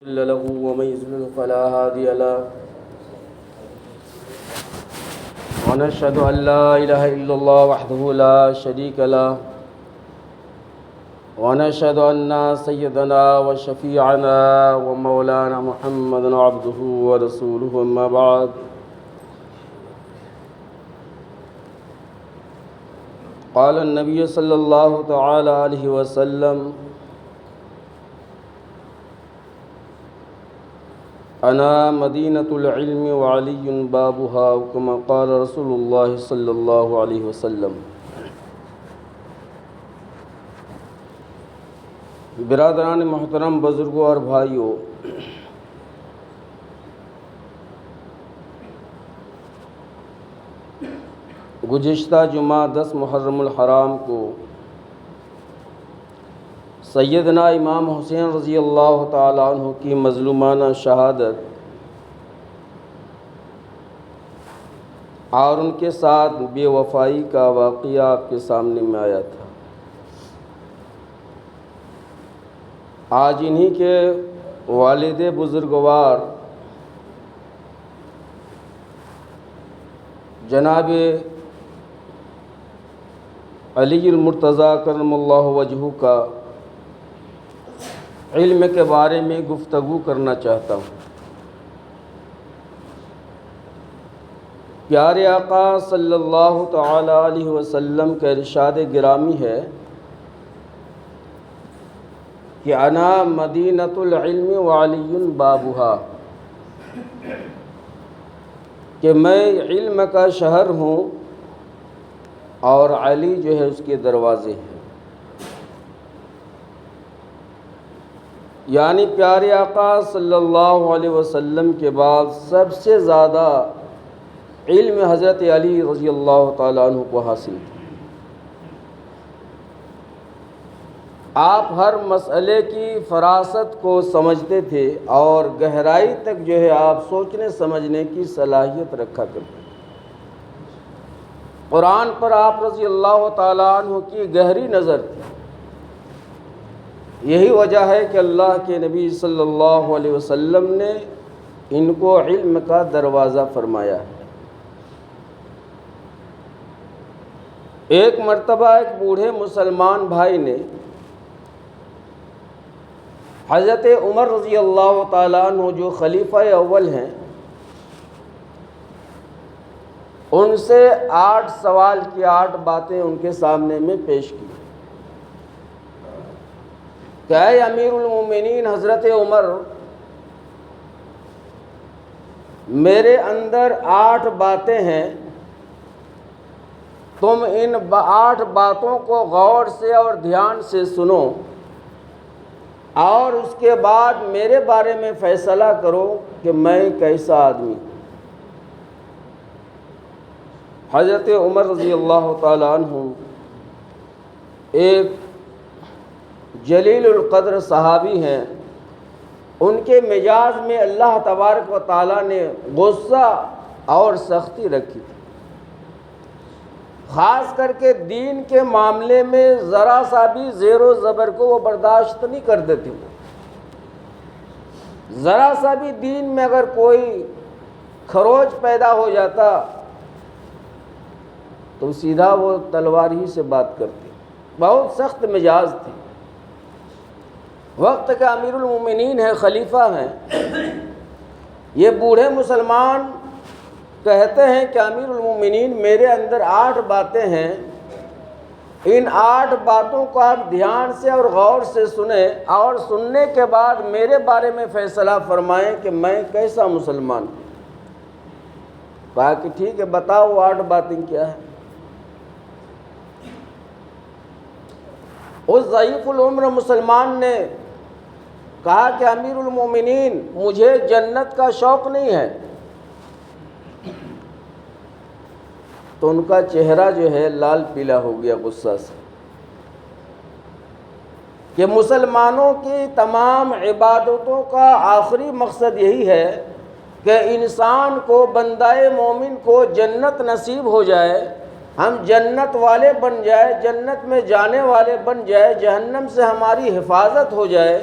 مضل له ومن يضلل فلا هادي له ونشهد أن لا إله إلا الله وحده لا شريك له ونشهد أن سيدنا وشفيعنا ومولانا محمد عبده ورسوله أما بعد قال النبي صلى الله تعالى عليه وسلم أنا مدينة العلم وعلي بابها كما قال رسول الله صلی اللہ علیہ وسلم۔ برادران محترم، بزرگوں اور بھائیوں، گزشتہ جمعہ 10 محرم الحرام کو سیدنا امام حسین رضی اللہ تعالیٰ عنہ کی مظلومانہ شہادت اور ان کے ساتھ بے وفائی کا واقعہ آپ کے سامنے میں آیا تھا۔ آج انہی کے والد بزرگوار جناب علی المرتضیٰ کرم اللہ وجہہ کا علم کے بارے میں گفتگو کرنا چاہتا ہوں۔ پیارے آقا صلی اللہ تعالی علیہ وسلم کا ارشاد گرامی ہے کہ انا مدینۃ العلم وعلی بابها، کہ میں علم کا شہر ہوں اور علی جو ہے اس کے دروازے ہیں۔ یعنی پیارے آقا صلی اللہ علیہ وسلم کے بعد سب سے زیادہ علم حضرت علی رضی اللہ تعالیٰ عنہ کو حاصل تھا۔ آپ ہر مسئلے کی فراست کو سمجھتے تھے اور گہرائی تک جو ہے آپ سوچنے سمجھنے کی صلاحیت رکھا کرتے تھے۔ قرآن پر آپ رضی اللہ تعالیٰ عنہ کی گہری نظر تھی۔ یہی وجہ ہے کہ اللہ کے نبی صلی اللہ علیہ وسلم نے ان کو علم کا دروازہ فرمایا ہے۔ ایک مرتبہ ایک بوڑھے مسلمان بھائی نے حضرت عمر رضی اللہ تعالیٰ عنہ جو خلیفہ اول ہیں ان سے 8 سوال کی 8 باتیں ان کے سامنے میں پیش کی کہ اے امیر المومنین حضرت عمر، میرے اندر 8 باتیں ہیں، تم ان 8 باتوں کو غور سے اور دھیان سے سنو اور اس کے بعد میرے بارے میں فیصلہ کرو کہ میں کیسا آدمی ہوں۔ حضرت عمر رضی اللہ تعالیٰ عنہ ایک جلیل القدر صحابی ہیں، ان کے مزاج میں اللہ تبارک و تعالیٰ نے غصہ اور سختی رکھی تھی۔ خاص کر کے دین کے معاملے میں ذرا سا بھی زیر و زبر کو وہ برداشت نہیں کرتے تھے۔ ذرا سا بھی دین میں اگر کوئی خروج پیدا ہو جاتا تو سیدھا وہ تلوار ہی سے بات کرتے۔ بہت سخت مزاج تھی۔ وقت کے امیر المومنین ہیں، خلیفہ ہیں۔ یہ بوڑھے مسلمان کہتے ہیں کہ امیر المومنین میرے اندر 8 باتیں ہیں، ان 8 باتوں کو آپ دھیان سے اور غور سے سنیں اور سننے کے بعد میرے بارے میں فیصلہ فرمائیں کہ میں کیسا مسلمان ہوں۔ کہا کہ ٹھیک ہے، بتاؤ وہ 8 باتیں کیا ہیں۔ اس ضعیف العمر مسلمان نے کہا کہ امیر المومنین مجھے جنت کا شوق نہیں ہے۔ تو ان کا چہرہ جو ہے لال پیلا ہو گیا غصہ سے کہ مسلمانوں کی تمام عبادتوں کا آخری مقصد یہی ہے کہ انسان کو، بندہ مومن کو جنت نصیب ہو جائے، ہم جنت والے بن جائے، جنت میں جانے والے بن جائے، جہنم سے ہماری حفاظت ہو جائے۔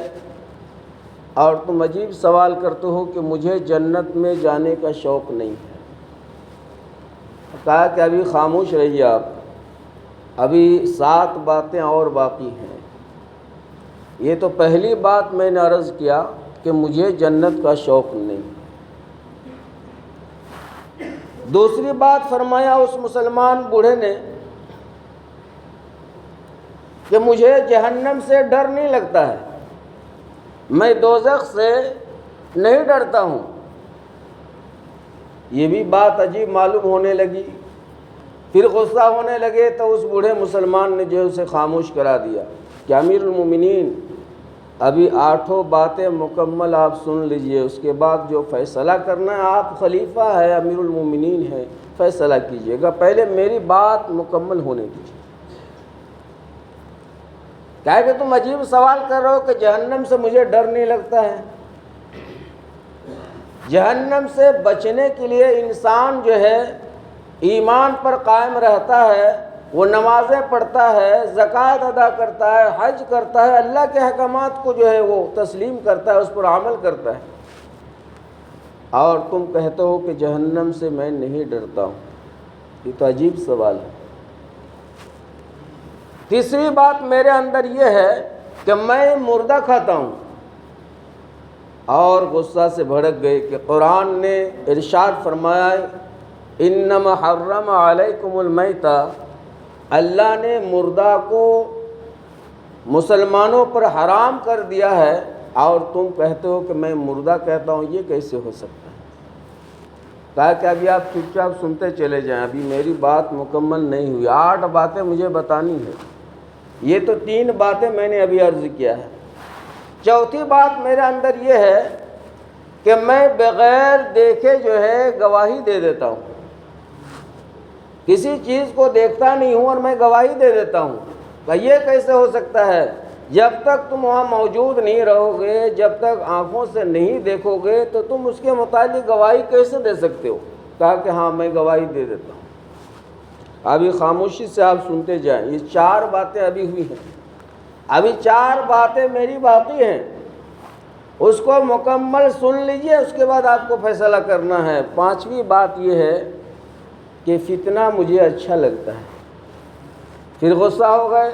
اور تم عجیب سوال کرتے ہو کہ مجھے جنت میں جانے کا شوق نہیں ہے۔ کہا کہ ابھی خاموش رہیے آپ، ابھی 7 باتیں اور باقی ہیں۔ یہ تو پہلی بات میں نے عرض کیا کہ مجھے جنت کا شوق نہیں۔ دوسری بات فرمایا اس مسلمان بوڑھے نے کہ مجھے جہنم سے ڈر نہیں لگتا ہے، میں دوزخ سے نہیں ڈرتا ہوں۔ یہ بھی بات عجیب معلوم ہونے لگی، پھر غصہ ہونے لگے تو اس بوڑھے مسلمان نے جو اسے خاموش کرا دیا کہ امیر المومنین ابھی 8 باتیں مکمل آپ سن لیجئے، اس کے بعد جو فیصلہ کرنا ہے، آپ خلیفہ ہے، امیر المومنین ہے، فیصلہ کیجئے گا، پہلے میری بات مکمل ہونے دیجئے۔ کہا کہ تم عجیب سوال کر رہے ہو کہ جہنم سے مجھے ڈر نہیں لگتا ہے۔ جہنم سے بچنے کے لیے انسان جو ہے ایمان پر قائم رہتا ہے، وہ نمازیں پڑھتا ہے، زکوٰۃ ادا کرتا ہے، حج کرتا ہے، اللہ کے احکامات کو جو ہے وہ تسلیم کرتا ہے، اس پر عمل کرتا ہے، اور تم کہتے ہو کہ جہنم سے میں نہیں ڈرتا ہوں۔ یہ تو عجیب سوال ہے۔ تیسری بات میرے اندر یہ ہے کہ میں مردہ کھاتا ہوں، اور غصہ سے بھڑک گئے کہ قرآن نے ارشاد فرمایا انما حرم علیکم المیتہ، اللہ نے مردہ کو مسلمانوں پر حرام کر دیا ہے، اور تم کہتے ہو کہ میں مردہ کہتا ہوں، یہ کیسے ہو سکتا ہے؟ کہا کہ ابھی آپ چپ چاپ سنتے چلے جائیں، ابھی میری بات مکمل نہیں ہوئی، 8 باتیں مجھے بتانی ہیں۔ یہ تو 3 باتیں میں نے ابھی عرض کیا ہے۔ چوتھی بات میرے اندر یہ ہے کہ میں بغیر دیکھے جو ہے گواہی دے دیتا ہوں، کسی چیز کو دیکھتا نہیں ہوں اور میں گواہی دے دیتا ہوں۔ کہ یہ کیسے ہو سکتا ہے؟ جب تک تم وہاں موجود نہیں رہو گے، جب تک آنکھوں سے نہیں دیکھو گے، تو تم اس کے متعلق گواہی کیسے دے سکتے ہو؟ کہا کہ ہاں میں گواہی دے دیتا ہوں۔ ابھی خاموشی سے آپ سنتے جائیں، یہ 4 باتیں ابھی ہوئی ہیں، ابھی 4 باتیں میری باقی ہیں، اس کو مکمل سن لیجئے، اس کے بعد آپ کو فیصلہ کرنا ہے۔ 5ویں بات یہ ہے کہ فتنہ مجھے اچھا لگتا ہے۔ پھر غصہ ہو گئے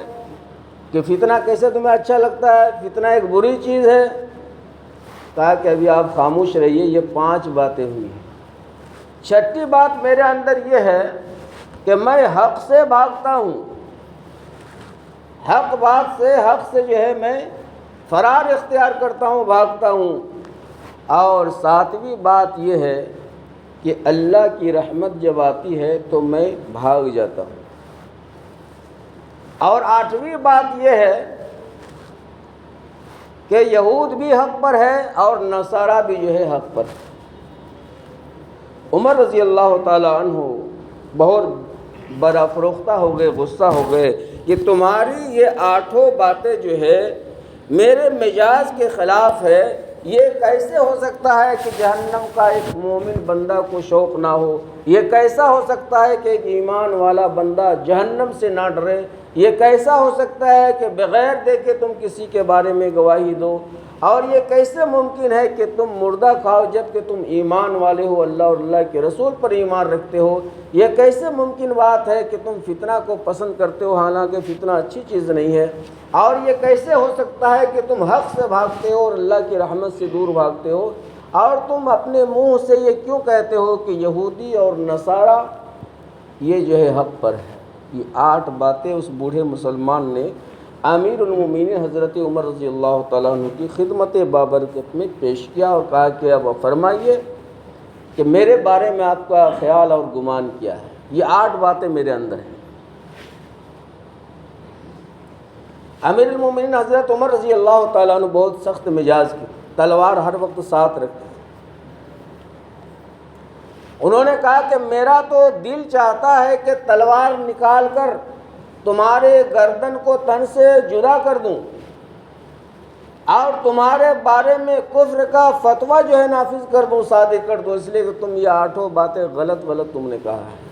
کہ فتنہ کیسے تمہیں اچھا لگتا ہے؟ فتنہ ایک بری چیز ہے۔ کہا کہ ابھی آپ خاموش رہیے، یہ 5 باتیں ہوئی ہیں۔ 6ٹھی بات میرے اندر یہ ہے کہ میں حق سے بھاگتا ہوں، حق سے جو ہے میں فرار اختیار کرتا ہوں، بھاگتا ہوں۔ اور 7ویں بات یہ ہے کہ اللہ کی رحمت جب آتی ہے تو میں بھاگ جاتا ہوں۔ اور 8ویں بات یہ ہے کہ یہود بھی حق پر ہے اور نصارہ بھی جو ہے حق پر ہے۔ عمر رضی اللہ تعالیٰ عنہ بہت برافروختہ ہو گئے، غصہ ہو گئے کہ تمہاری یہ 8 باتیں جو ہے میرے مزاج کے خلاف ہے، یہ کیسے ہو سکتا ہے کہ جہنم کا ایک مومن بندہ کو شوق نہ ہو؟ یہ کیسا ہو سکتا ہے کہ ایک ایمان والا بندہ جہنم سے نہ ڈرے؟ یہ کیسا ہو سکتا ہے کہ بغیر دیکھے تم کسی کے بارے میں گواہی دو؟ اور یہ کیسے ممکن ہے کہ تم مردہ کھاؤ جب کہ تم ایمان والے ہو، اللہ اور اللہ کے رسول پر ایمان رکھتے ہو؟ یہ کیسے ممکن بات ہے کہ تم فتنہ کو پسند کرتے ہو، حالانکہ فتنہ اچھی چیز نہیں ہے؟ اور یہ کیسے ہو سکتا ہے کہ تم حق سے بھاگتے ہو اور اللہ کی رحمت سے دور بھاگتے ہو؟ اور تم اپنے منہ سے یہ کیوں کہتے ہو کہ یہودی اور نصارہ یہ جو ہے حق پر ہے؟ یہ 8 باتیں اس بوڑھے مسلمان نے امیر المومنین حضرت عمر رضی اللہ تعالیٰ عنہ کی خدمت بابرکت میں پیش کیا اور کہا کہ اب فرمائیے کہ میرے بارے میں آپ کا خیال اور گمان کیا ہے؟ یہ 8 باتیں میرے اندر ہیں۔ امیر المومنین حضرت عمر رضی اللہ تعالیٰ عنہ بہت سخت مزاج کے، تلوار ہر وقت ساتھ رکھتے۔ انہوں نے کہا کہ میرا تو دل چاہتا ہے کہ تلوار نکال کر تمہارے گردن کو تن سے جدا کر دوں اور تمہارے بارے میں کفر کا فتویٰ جو ہے نافذ کر دوں، صادق کر دوں، اس لیے کہ تم یہ 8 باتیں غلط تم نے کہا ہے۔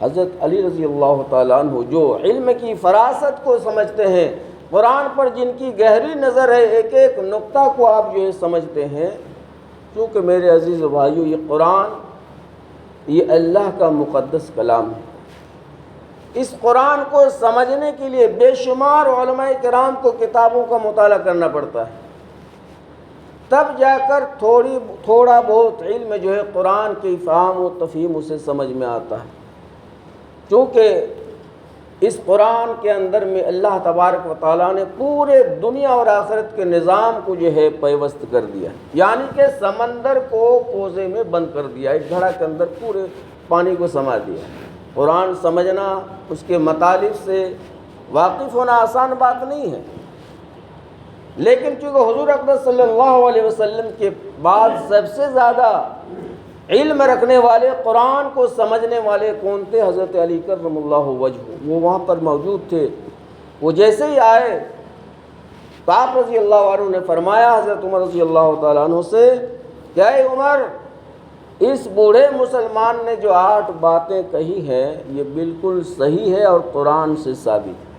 حضرت علی رضی اللہ تعالیٰ عنہ جو علم کی فراست کو سمجھتے ہیں، قرآن پر جن کی گہری نظر ہے، ایک ایک نقطہ کو آپ جو ہے سمجھتے ہیں، کیونکہ میرے عزیز بھائیو یہ قرآن یہ اللہ کا مقدس کلام ہے۔ اس قرآن کو سمجھنے کے لیے بے شمار علماء کرام کو کتابوں کا مطالعہ کرنا پڑتا ہے، تب جا کر تھوڑا بہت علم جو ہے قرآن کے افہام و تفہیم اسے سمجھ میں آتا ہے، کیونکہ اس قرآن کے اندر میں اللہ تبارک و تعالیٰ نے پورے دنیا اور آخرت کے نظام کو جو ہے پیوست کر دیا، یعنی کہ سمندر کو کوزے میں بند کر دیا، ایک گھڑا کے اندر پورے پانی کو سما دیا۔ قرآن سمجھنا، اس کے مطالب سے واقف ہونا آسان بات نہیں ہے، لیکن چونکہ حضور اقدس صلی اللہ علیہ وسلم کے بعد سب سے زیادہ علم رکھنے والے، قرآن کو سمجھنے والے کون تھے؟ حضرت علی کرم اللہ وجہہ، وہ وہاں پر موجود تھے۔ وہ جیسے ہی آئے تو آپ رضی اللہ عنہ نے فرمایا حضرت عمر رضی اللہ تعالیٰ عنہ سے کہ اے عمر، اس بوڑھے مسلمان نے جو 8 باتیں کہی ہیں یہ بالکل صحیح ہے اور قرآن سے ثابت ہے،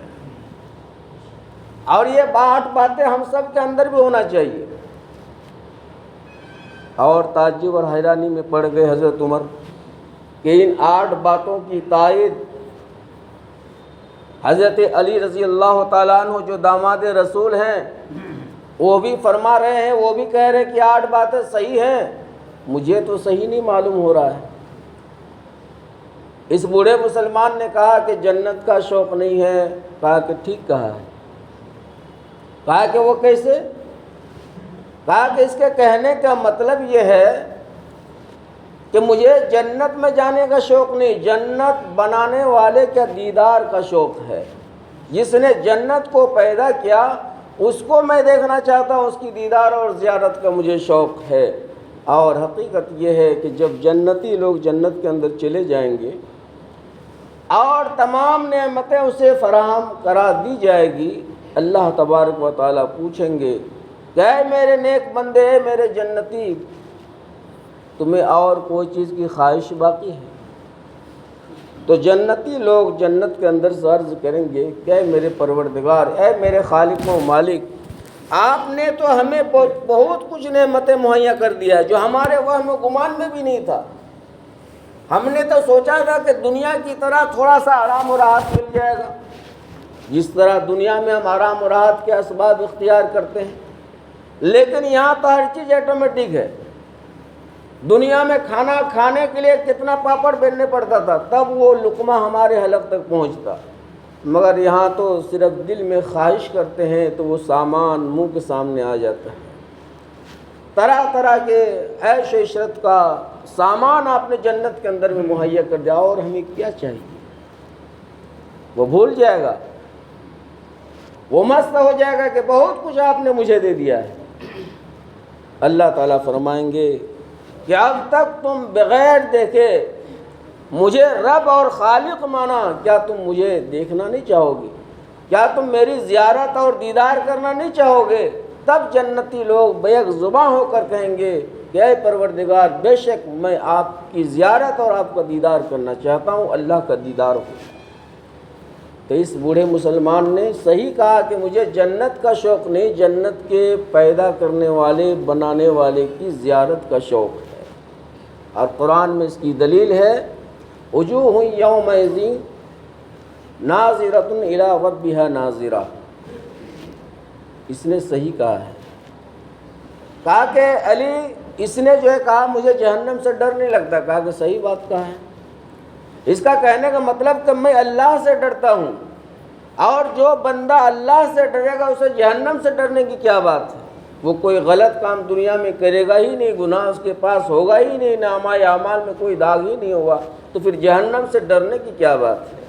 اور یہ 8 باتیں ہم سب کے اندر بھی ہونا چاہیے۔ اور تعجب اور حیرانی میں پڑ گئے حضرت عمر کہ ان 8 باتوں کی تائید حضرت علی رضی اللہ تعالیٰ عنہ جو داماد رسول ہیں وہ بھی فرما رہے ہیں، وہ بھی کہہ رہے ہیں کہ 8 باتیں صحیح ہیں، مجھے تو صحیح نہیں معلوم ہو رہا ہے۔ اس بوڑھے مسلمان نے کہا کہ جنت کا شوق نہیں ہے، کہا کہ ٹھیک کہا ہے۔ کہا کہ وہ کیسے؟ کہا کہ اس کے کہنے کا مطلب یہ ہے کہ مجھے جنت میں جانے کا شوق نہیں، جنت بنانے والے کا دیدار کا شوق ہے، جس نے جنت کو پیدا کیا اس کو میں دیکھنا چاہتا ہوں، اس کی دیدار اور زیارت کا مجھے شوق ہے۔ اور حقیقت یہ ہے کہ جب جنتی لوگ جنت کے اندر چلے جائیں گے اور تمام نعمتیں اسے فراہم کرا دی جائے گی، اللہ تبارک و تعالیٰ پوچھیں گے کہ اے میرے نیک بندے، اے میرے جنتی، تمہیں اور کوئی چیز کی خواہش باقی ہے؟ تو جنتی لوگ جنت کے اندر سے عرض کریں گے کہ اے میرے پروردگار، اے میرے خالق و مالک، آپ نے تو ہمیں بہت کچھ نعمتیں مہیا کر دیا ہے جو ہمارے وہم و گمان میں بھی نہیں تھا۔ ہم نے تو سوچا تھا کہ دنیا کی طرح تھوڑا سا آرام و راحت مل جائے گا، جس طرح دنیا میں ہم آرام و راحت کے اسباب اختیار کرتے ہیں، لیکن یہاں تو ہر چیز آٹومیٹک ہے۔ دنیا میں کھانا کھانے کے لیے کتنا پاپڑ بیلنے پڑتا تھا تب وہ لقمہ ہمارے حلق تک پہنچتا، مگر یہاں تو صرف دل میں خواہش کرتے ہیں تو وہ سامان منہ کے سامنے آ جاتا ہے۔ طرح طرح کے عیش و عشرت کا سامان آپ نے جنت کے اندر میں مہیا کر دیا، اور ہمیں کیا چاہیے؟ وہ بھول جائے گا، وہ مست ہو جائے گا کہ بہت کچھ آپ نے مجھے دے دیا ہے۔ اللہ تعالیٰ فرمائیں گے کہ اب تک تم بغیر دیکھے مجھے رب اور خالق مانا، کیا تم مجھے دیکھنا نہیں چاہو گے؟ کیا تم میری زیارت اور دیدار کرنا نہیں چاہو گے؟ تب جنتی لوگ بیک زباں ہو کر کہیں گے کہ اے پروردگار، بے شک میں آپ کی زیارت اور آپ کا دیدار کرنا چاہتا ہوں، اللہ کا دیدار ہو۔ تو اس بوڑھے مسلمان نے صحیح کہا کہ مجھے جنت کا شوق نہیں، جنت کے پیدا کرنے والے بنانے والے کی زیارت کا شوق ہے۔ اور قرآن میں اس کی دلیل ہے وجوہ یومئذ ناظرۃ الی ربھا ناظرہ۔ اس نے صحیح کہا ہے، کہا کہ علی، اس نے جو ہے کہا مجھے جہنم سے ڈر نہیں لگتا، کہا کہ صحیح بات کہا ہے۔ اس کا کہنے کا مطلب کہ میں اللہ سے ڈرتا ہوں، اور جو بندہ اللہ سے ڈرے گا اسے جہنم سے ڈرنے کی کیا بات ہے؟ وہ کوئی غلط کام دنیا میں کرے گا ہی نہیں، گناہ اس کے پاس ہوگا ہی نہیں، نامہ اعمال میں کوئی داغ ہی نہیں ہوگا، تو پھر جہنم سے ڈرنے کی کیا بات ہے؟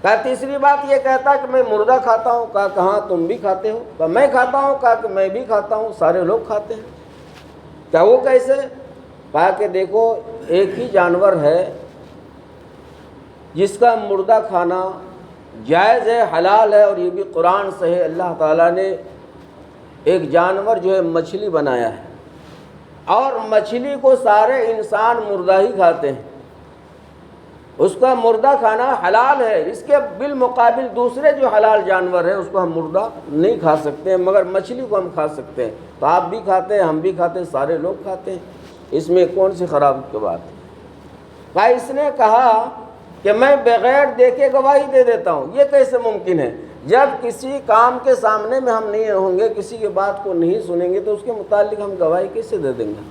کہا تیسری بات یہ کہتا کہ میں مردہ کھاتا ہوں، کہا کہاں تم بھی کھاتے ہو؟ کہا میں کھاتا ہوں، کہا کہ میں بھی کھاتا ہوں، سارے لوگ کھاتے ہیں۔ کیا وہ کیسے؟ کہا کہ دیکھو، ایک ہی جانور ہے جس کا مردہ کھانا جائز ہے، حلال ہے، اور یہ بھی قرآن سے ہے۔ اللہ تعالیٰ نے ایک جانور جو ہے مچھلی بنایا ہے، اور مچھلی کو سارے انسان مردہ ہی کھاتے ہیں۔ اس کا مردہ کھانا حلال ہے، اس کے بالمقابل دوسرے جو حلال جانور ہیں اس کو ہم مردہ نہیں کھا سکتے ہیں، مگر مچھلی کو ہم کھا سکتے ہیں۔ تو آپ بھی کھاتے ہیں، ہم بھی کھاتے ہیں، سارے لوگ کھاتے ہیں، اس میں کون سی خرابی کی بات ہے؟ اس نے کہا کہ میں بغیر دیکھے گواہی دے دیتا ہوں۔ یہ کیسے ممکن ہے؟ جب کسی کام کے سامنے میں ہم نہیں ہوں گے، کسی کی بات کو نہیں سنیں گے، تو اس کے متعلق ہم گواہی کیسے دے دیں گے؟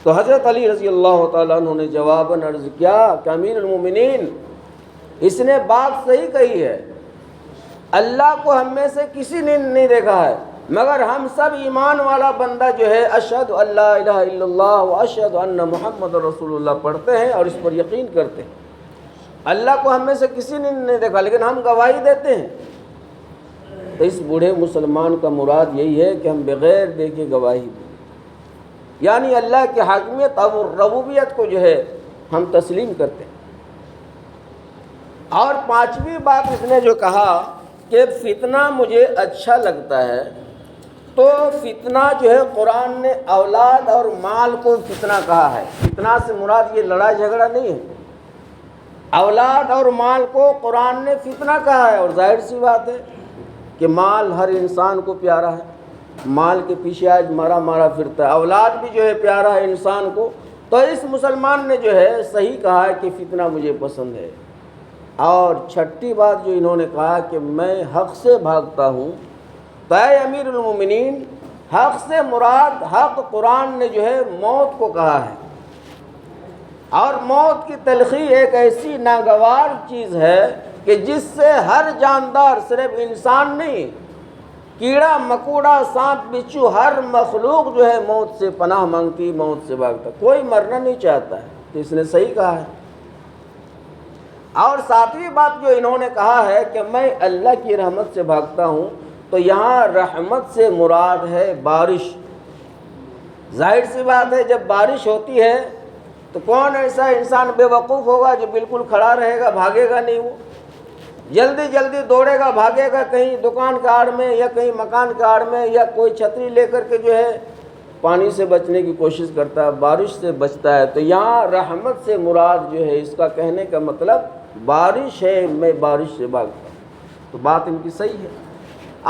تو حضرت علی رضی اللہ تعالیٰ عنہ نے جواباً عرض کیا کہ امیر المومنین، اس نے بات صحیح کہی ہے، اللہ کو ہم میں سے کسی نے نہیں دیکھا ہے، مگر ہم سب ایمان والا بندہ جو ہے اشہد ان لا الہ الا اللہ و اشہد ان محمد رسول اللہ پڑھتے ہیں اور اس پر یقین کرتے ہیں۔ اللہ کو ہم میں سے کسی نے نہیں دیکھا لیکن ہم گواہی دیتے ہیں۔ تو اس بوڑھے مسلمان کا مراد یہی ہے کہ ہم بغیر دیکھے گواہی دیں، یعنی اللہ کی حاکمیت اور ربوبیت کو جو ہے ہم تسلیم کرتے ہیں۔ اور پانچویں بات اس نے جو کہا کہ فتنہ مجھے اچھا لگتا ہے، تو فتنہ جو ہے قرآن نے اولاد اور مال کو فتنہ کہا ہے۔ فتنہ سے مراد یہ لڑائی جھگڑا نہیں ہے، اولاد اور مال کو قرآن نے فتنہ کہا ہے۔ اور ظاہر سی بات ہے کہ مال ہر انسان کو پیارا ہے، مال کے پیچھے آج مارا مارا پھرتا ہے، اولاد بھی جو ہے پیارا ہے انسان کو۔ تو اس مسلمان نے جو ہے صحیح کہا ہے کہ فتنہ مجھے پسند ہے۔ اور چھٹی بات جو انہوں نے کہا کہ میں حق سے بھاگتا ہوں، تو اے امیر المومنین، حق سے مراد حق قرآن نے جو ہے موت کو کہا ہے، اور موت کی تلخی ایک ایسی ناگوار چیز ہے کہ جس سے ہر جاندار، صرف انسان نہیں، کیڑا مکوڑا سانپ بچھو، ہر مخلوق جو ہے موت سے پناہ مانگتی، موت سے بھاگتا، کوئی مرنا نہیں چاہتا ہے۔ تو اس نے صحیح کہا ہے۔ اور ساتویں بات جو انہوں نے کہا ہے کہ میں اللہ کی رحمت سے بھاگتا ہوں، تو یہاں رحمت سے مراد ہے بارش۔ ظاہر سی بات ہے جب بارش ہوتی ہے تو کون ایسا انسان بے وقوف ہوگا جو بالکل کھڑا رہے گا، بھاگے گا نہیں، وہ جلدی جلدی دوڑے گا، بھاگے گا کہیں دکان کے آڑ میں یا کہیں مکان کے آڑ میں، یا کوئی چھتری لے کر کے جو ہے پانی سے بچنے کی کوشش کرتا ہے، بارش سے بچتا ہے۔ تو یہاں رحمت سے مراد جو ہے، اس کا کہنے کا مطلب بارش ہے، میں بارش سے بھاگتا ہوں۔ تو بات ان کی صحیح ہے۔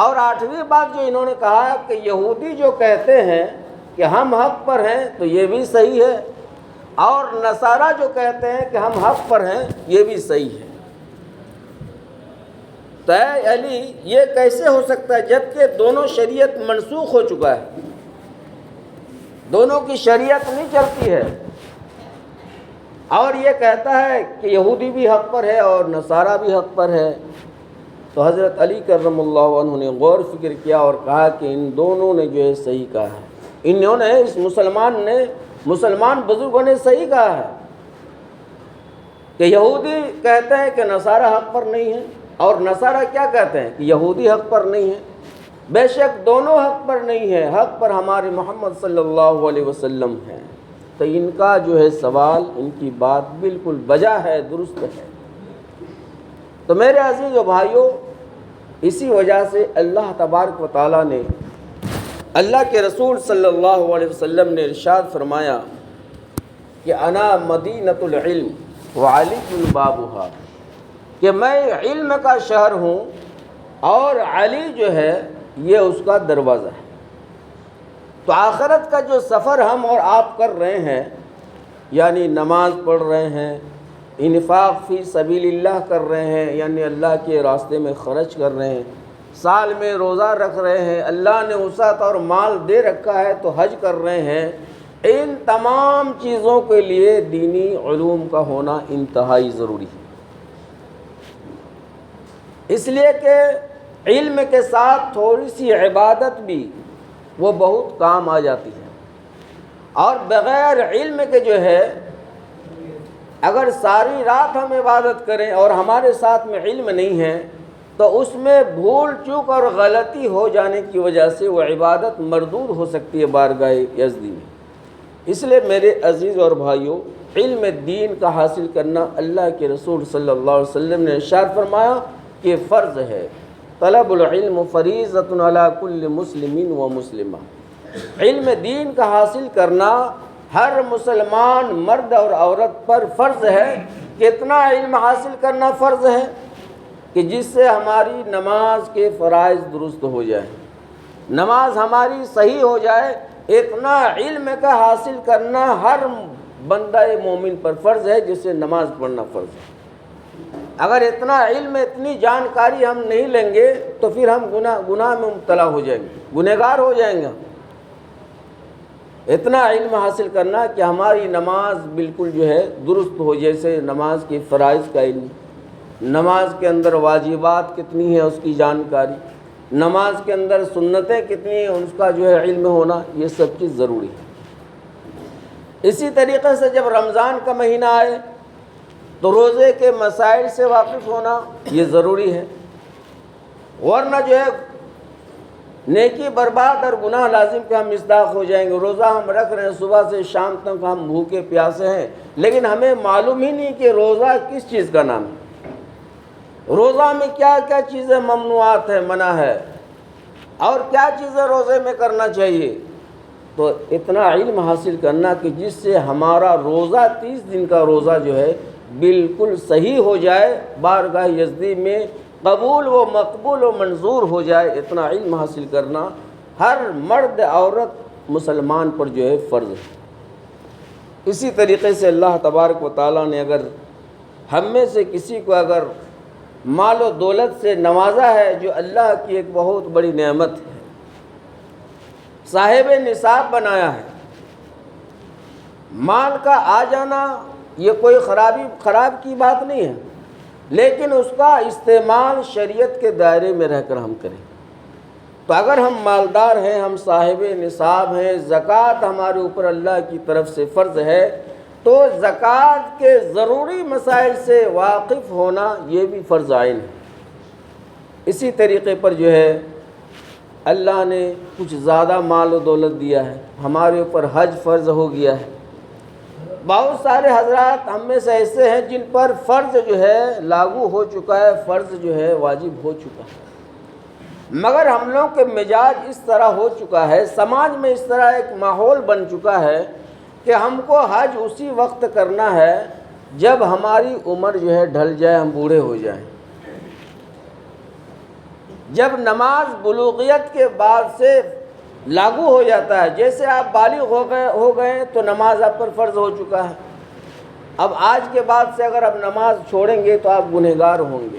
اور آٹھویں بات جو انہوں نے کہا کہ یہودی جو کہتے ہیں کہ ہم حق پر ہیں، تو یہ بھی صحیح ہے، اور نصارہ جو کہتے ہیں کہ ہم حق پر ہیں، یہ بھی صحیح ہے۔ تو اے علی، یہ کیسے ہو سکتا ہے جبکہ دونوں شریعت منسوخ ہو چکا ہے، دونوں کی شریعت نہیں چلتی ہے، اور یہ کہتا ہے کہ یہودی بھی حق پر ہے اور نصارہ بھی حق پر ہے؟ تو حضرت علی کرم اللہ عنہ نے غور فکر کیا اور کہا کہ ان دونوں نے جو ہے صحیح کہا ہے، انہوں نے، اس مسلمان بزرگوں نے صحیح کہا ہے کہ یہودی کہتے ہیں کہ نصارہ حق پر نہیں ہے، اور نصارہ کیا کہتے ہیں کہ یہودی حق پر نہیں ہے۔ بے شک دونوں حق پر نہیں ہے، حق پر ہمارے محمد صلی اللہ علیہ وسلم ہے۔ تو ان کا جو ہے سوال، ان کی بات بالکل بجا ہے، درست ہے۔ تو میرے عزیز و بھائیوں، اسی وجہ سے اللہ تبارک و تعالیٰ نے، اللہ کے رسول صلی اللہ علیہ وسلم نے ارشاد فرمایا کہ انا مدینۃ العلم وعلی بابھا، کہ میں علم کا شہر ہوں اور علی جو ہے یہ اس کا دروازہ ہے۔ تو آخرت کا جو سفر ہم اور آپ کر رہے ہیں، یعنی نماز پڑھ رہے ہیں، انفاق فی سبیل اللہ کر رہے ہیں، یعنی اللہ کے راستے میں خرچ کر رہے ہیں، سال میں روزہ رکھ رہے ہیں، اللہ نے وسعت اور مال دے رکھا ہے تو حج کر رہے ہیں، ان تمام چیزوں کے لیے دینی علوم کا ہونا انتہائی ضروری ہے۔ اس لیے کہ علم کے ساتھ تھوڑی سی عبادت بھی وہ بہت کام آ جاتی ہے، اور بغیر علم کے جو ہے اگر ساری رات ہم عبادت کریں اور ہمارے ساتھ میں علم نہیں ہے تو اس میں بھول چوک اور غلطی ہو جانے کی وجہ سے وہ عبادت مردود ہو سکتی ہے بارگاہ یزدی میں۔ اس لیے میرے عزیز اور بھائیوں، علم دین کا حاصل کرنا اللہ کے رسول صلی اللہ علیہ وسلم نے ارشاد فرمایا کہ فرض ہے۔ طلب العلم فریضۃ علی کل مسلم و مسلمہ، علم دین کا حاصل کرنا ہر مسلمان مرد اور عورت پر فرض ہے، کہ اتنا علم حاصل کرنا فرض ہے کہ جس سے ہماری نماز کے فرائض درست ہو جائے، نماز ہماری صحیح ہو جائے، اتنا علم کا حاصل کرنا ہر بندہ مومن پر فرض ہے جس سے نماز پڑھنا فرض ہے۔ اگر اتنا علم، اتنی جانکاری ہم نہیں لیں گے تو پھر ہم گناہ میں مبتلا ہو جائیں گے، گنہگار ہو جائیں گے۔ اتنا علم حاصل کرنا کہ ہماری نماز بالکل جو ہے درست ہو، جیسے نماز کی فرائض کا علم، نماز کے اندر واجبات کتنی ہیں اس کی جانکاری، نماز کے اندر سنتیں کتنی ہیں اس کا جو ہے علم ہونا، یہ سب چیز ضروری ہے۔ اسی طریقے سے جب رمضان کا مہینہ آئے تو روزے کے مسائل سے واقف ہونا یہ ضروری ہے، ورنہ جو ہے نیکی برباد اور گناہ لازم کے ہم مصداق ہو جائیں گے۔ روزہ ہم رکھ رہے ہیں، صبح سے شام تک ہم بھوکے پیاسے ہیں، لیکن ہمیں معلوم ہی نہیں کہ روزہ کس چیز کا نام ہے، روزہ میں کیا کیا چیزیں ممنوعات ہیں، منع ہے، اور کیا چیزیں روزے میں کرنا چاہیے۔ تو اتنا علم حاصل کرنا کہ جس سے ہمارا روزہ 30 دن کا روزہ جو ہے بالکل صحیح ہو جائے، بارگاہ یزدی میں قبول و مقبول و منظور ہو جائے، اتنا علم حاصل کرنا ہر مرد عورت مسلمان پر جو ہے فرض ہے۔ اسی طریقے سے اللہ تبارک و تعالیٰ نے اگر ہم میں سے کسی کو اگر مال و دولت سے نوازا ہے، جو اللہ کی ایک بہت بڑی نعمت ہے، صاحب نصاب بنایا ہے، مال کا آ جانا یہ کوئی خراب کی بات نہیں ہے، لیکن اس کا استعمال شریعت کے دائرے میں رہ کر ہم کریں۔ تو اگر ہم مالدار ہیں، ہم صاحب نصاب ہیں، زکوٰۃ ہمارے اوپر اللہ کی طرف سے فرض ہے، تو زکوٰۃ کے ضروری مسائل سے واقف ہونا یہ بھی فرض عین ہے۔ اسی طریقے پر جو ہے اللہ نے کچھ زیادہ مال و دولت دیا ہے، ہمارے اوپر حج فرض ہو گیا ہے۔ بہت سارے حضرات ہم میں سے ایسے ہیں جن پر فرض جو ہے لاگو ہو چکا ہے، فرض جو ہے واجب ہو چکا ہے، مگر ہم لوگ کے مزاج اس طرح ہو چکا ہے، سماج میں اس طرح ایک ماحول بن چکا ہے کہ ہم کو حج اسی وقت کرنا ہے جب ہماری عمر جو ہے ڈھل جائے، ہم بوڑھے ہو جائیں۔ جب نماز بلوغیت کے بعد سے لاگو ہو جاتا ہے، جیسے آپ بالغ ہو گئے تو نماز آپ پر فرض ہو چکا ہے، اب آج کے بعد سے اگر آپ نماز چھوڑیں گے تو آپ گنہگار ہوں گے۔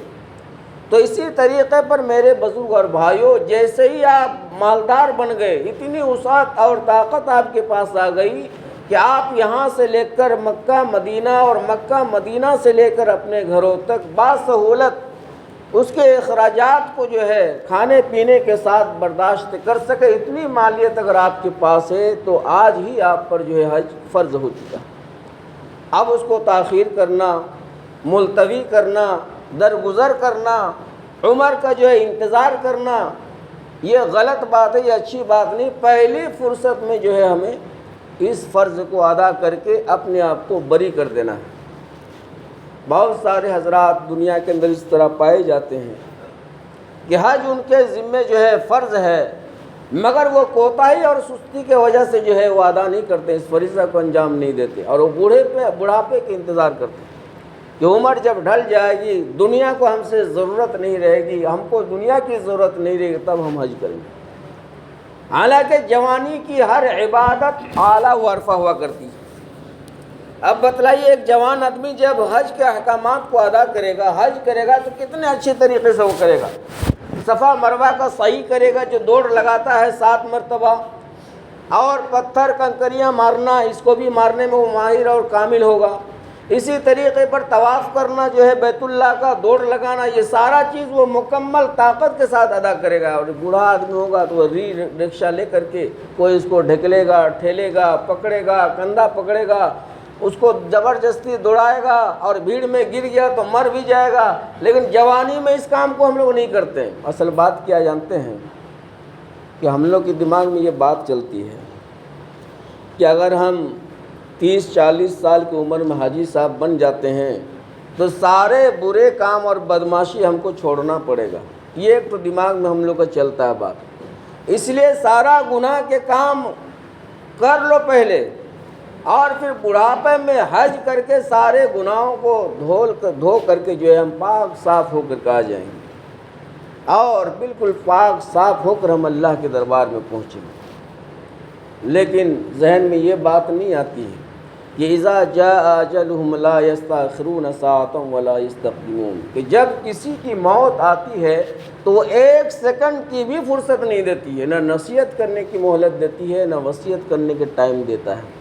تو اسی طریقے پر میرے بزرگ اور بھائیوں، جیسے ہی آپ مالدار بن گئے، اتنی وسعت اور طاقت آپ کے پاس آ گئی کہ آپ یہاں سے لے کر مکہ مدینہ اور مکہ مدینہ سے لے کر اپنے گھروں تک باسہولت اس کے اخراجات کو جو ہے کھانے پینے کے ساتھ برداشت کر سکے، اتنی مالیت اگر آپ کے پاس ہے تو آج ہی آپ پر جو ہے حج فرض ہو چکا ہے۔ اب اس کو تاخیر کرنا، ملتوی کرنا، درگزر کرنا، عمر کا جو ہے انتظار کرنا، یہ غلط بات ہے، یہ اچھی بات نہیں۔ پہلی فرصت میں جو ہے ہمیں اس فرض کو ادا کر کے اپنے آپ کو بری کر دینا ہے۔ بہت سارے حضرات دنیا کے اندر اس طرح پائے جاتے ہیں کہ حج ان کے ذمے جو ہے فرض ہے، مگر وہ کوتاہی اور سستی کی وجہ سے جو ہے وہ ادا نہیں کرتے، اس فریضہ کو انجام نہیں دیتے، اور وہ بڑھاپے کے انتظار کرتے ہیں کہ عمر جب ڈھل جائے گی، دنیا کو ہم سے ضرورت نہیں رہے گی، ہم کو دنیا کی ضرورت نہیں رہے گی، تب ہم حج کریں گے۔ حالانکہ جوانی کی ہر عبادت اعلیٰ و عرفہ ہوا کرتی ہے۔ اب بتلائیے، ایک جوان آدمی جب حج کے احکامات کو ادا کرے گا، حج کرے گا، تو کتنے اچھے طریقے سے وہ کرے گا۔ صفا مروہ کا سعی کرے گا، جو دوڑ لگاتا ہے 7 مرتبہ، اور پتھر کنکریاں مارنا، اس کو بھی مارنے میں وہ ماہر اور کامل ہوگا۔ اسی طریقے پر طواف کرنا جو ہے بیت اللہ کا، دوڑ لگانا، یہ سارا چیز وہ مکمل طاقت کے ساتھ ادا کرے گا۔ اور بوڑھا آدمی ہوگا تو وہ رکشہ لے کر کے کوئی اس کو ڈھکلے گا، ٹھیلے گا، پکڑے گا، کندھا پکڑے گا، اس کو زبردستی دوڑائے گا، اور بھیڑ میں گر گیا تو مر بھی جائے گا۔ لیکن جوانی میں اس کام کو ہم لوگ نہیں کرتے۔ اصل بات کیا جانتے ہیں کہ ہم لوگ کے دماغ میں یہ بات چلتی ہے کہ اگر ہم 30-40 سال کی عمر میں حاجی صاحب بن جاتے ہیں تو سارے برے کام اور بدماشی ہم کو چھوڑنا پڑے گا۔ یہ ایک تو دماغ میں ہم لوگ کا چلتا ہے بات، اس لیے سارا گناہ کے کام کر لو پہلے، اور پھر بڑھاپے میں حج کر کے سارے گناہوں کو دھو کر کے جو ہے ہم پاک صاف ہو کر کے آ جائیں گے، اور بالکل پاک صاف ہو کر ہم اللہ کے دربار میں پہنچیں گے۔ لیکن ذہن میں یہ بات نہیں آتی ہے کہ اذا جاء اجلهم لا يستأخرون ساعة ولا يستقدمون، کہ جب کسی کی موت آتی ہے تو وہ ایک سیکنڈ کی بھی فرصت نہیں دیتی ہے، نہ نصیحت کرنے کی مہلت دیتی ہے، نہ وصیت کرنے کے ٹائم دیتا ہے۔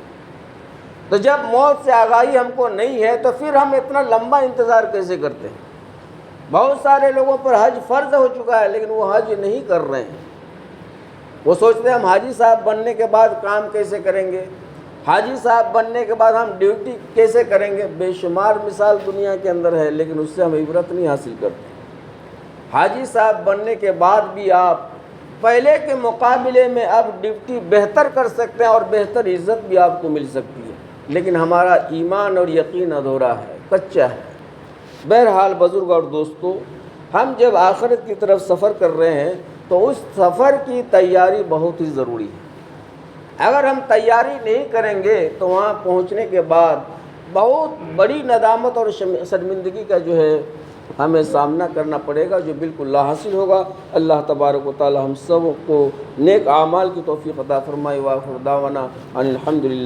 تو جب موت سے آگاہی ہم کو نہیں ہے تو پھر ہم اتنا لمبا انتظار کیسے کرتے ہیں؟ بہت سارے لوگوں پر حج فرض ہو چکا ہے لیکن وہ حج نہیں کر رہے ہیں۔ وہ سوچتے ہیں ہم حاجی صاحب بننے کے بعد کام کیسے کریں گے، حاجی صاحب بننے کے بعد ہم ڈیوٹی کیسے کریں گے۔ بے شمار مثال دنیا کے اندر ہے لیکن اس سے ہم عبرت نہیں حاصل کرتے۔ حاجی صاحب بننے کے بعد بھی آپ پہلے کے مقابلے میں اب ڈیوٹی بہتر کر سکتے ہیں اور بہتر عزت بھی آپ کو مل سکتی ہے، لیکن ہمارا ایمان اور یقین ادھورا ہے، کچا ہے۔ بہرحال بزرگ اور دوستو، ہم جب آخرت کی طرف سفر کر رہے ہیں تو اس سفر کی تیاری بہت ہی ضروری ہے۔ اگر ہم تیاری نہیں کریں گے تو وہاں پہنچنے کے بعد بہت بڑی ندامت اور شرمندگی کا جو ہے ہمیں سامنا کرنا پڑے گا، جو بالکل لا حاصل ہوگا۔ اللہ تبارک و تعالی ہم سب کو نیک اعمال کی توفیق عطا فرمائے۔ وآخر دعوانا ان الحمدللہ۔